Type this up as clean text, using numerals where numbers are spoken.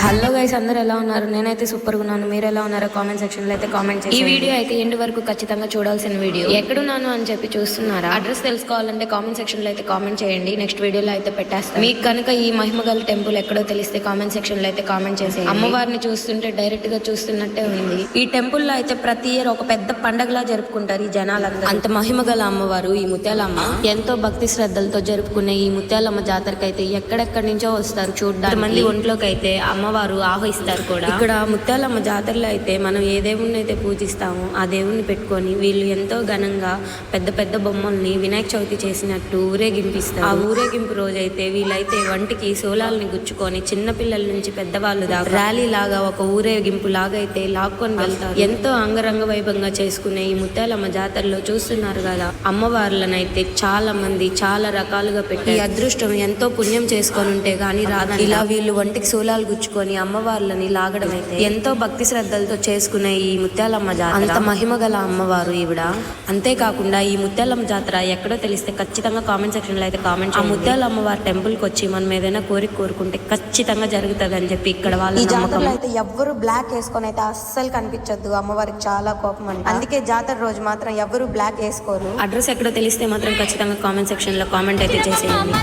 Hello guys, అందరూ ఎలా ఉన్నారు? నేనైతే సూపర్ గా ఉన్నాను. మీరు ఎలా ఉన్నారో కామెంట్ సెక్షన్ లో అయితే కామెంట్ చేయండి. ఈ వీడియో అయితే ఎండ్ వరకు ఖచ్చితంగా చూడాల్సిన వీడియో. ఎక్కడున్నాను అని చెప్పి చూస్తున్నారా? అడ్రస్ తెలుసుకోవాలంటే కామెంట్ సెక్షన్ లో అయితే కామెంట్ చేయండి. నెక్స్ట్ వీడియోలో అయితే పెట్టేస్తాను. మీకు కనుక ఈ మహిమగల టెంపుల్ ఎక్కడో తెలిస్తే కామెంట్ సెక్షన్ లో అయితే కామెంట్ చేసేయండి. అమ్మవారిని చూస్తుంటే డైరెక్ట్ గా చూస్తున్నట్టే ఉంది. ఈ టెంపుల్ లో అయితే ప్రతి ఇయర్ ఒక పెద్ద పండగలా జరుపుకుంటారు ఈ జనాలందరూ. అంత మహిమగల అమ్మవారు ఈ ముత్యాలమ్మ. ఎంతో భక్తి శ్రద్ధలతో జరుపుకునే ఈ ముత్యాలమ్మ జాతరకి అయితే ఎక్కడెక్కడి నుంచో వస్తారు చూడడానికి. మంది ఒంట్లోకి అయితే అమ్మవారు ఆహ్వానిస్తారు కూడా. ఇక్కడ ముత్యాలమ్మ జాతరలో అయితే మనం ఏ దేవుణ్ణి అయితే పూజిస్తామో ఆ దేవుణ్ణి పెట్టుకొని వీళ్ళు ఎంతో ఘనంగా పెద్ద పెద్ద బొమ్మల్ని వినాయక చవితి చేసినట్టు ఊరేగింపిస్తారు. ఆ ఊరేగింపు రోజైతే వీళ్ళైతే వంటికి సోలాల్ని గుచ్చుకొని చిన్న పిల్లల నుంచి పెద్దవాళ్ళు దాకా ర్యాలీ లాగా ఒక ఊరేగింపు లాగా అయితే లాక్కొని వెళ్తారు. ఎంతో అంగరంగ వైభవంగా చేసుకునే ఈ ముత్యాలమ్మ జాతరలో చూస్తున్నారు కదా, అమ్మవార్లను అయితే చాలా మంది చాలా రకాలుగా పెట్టి ఈ అదృష్టం ఎంతో పుణ్యం చేసుకొని ఉంటే గానీ రాదని ఇలా వీళ్ళు వంటికి సోలాలు గుచ్చుకొని అమ్మవార్లని లాగడం అయితే ఎంతో భక్తి శ్రద్ధలతో చేసుకునే ఈ ముత్యాలమ్మ జాతర. అంత మహిమ గల అమ్మవారు ఈవిడ. అంతేకాకుండా ఈ ముత్యాలమ్మ జాతర ఎక్కడో తెలిస్తే ఖచ్చితంగా కామెంట్ సెక్షన్ లో అయితే కామెంట్. ఆ ముత్యాలమ్మ వారి టెంపుల్ కి వచ్చి మనం ఏదైనా కోరుకుంటే ఖచ్చితంగా జరుగుతుంది అని చెప్పి ఇక్కడ వాళ్ళు. ఈ జాతరలో అయితే ఎవ్వరు బ్లాక్ వేసుకొని అయితే అస్సలు కనిపించద్దు, అమ్మవారికి చాలా కోపం అంట. అందుకే జాతర రోజు మాత్రం ఎవ్వరు బ్లాక్ వేసుకోరు. అడ్రస్ ఎక్కడో తెలిస్తే మాత్రం ఖచ్చితంగా కామెంట్ సెక్షన్ లో కామెంట్ అయితే చేసేయండి.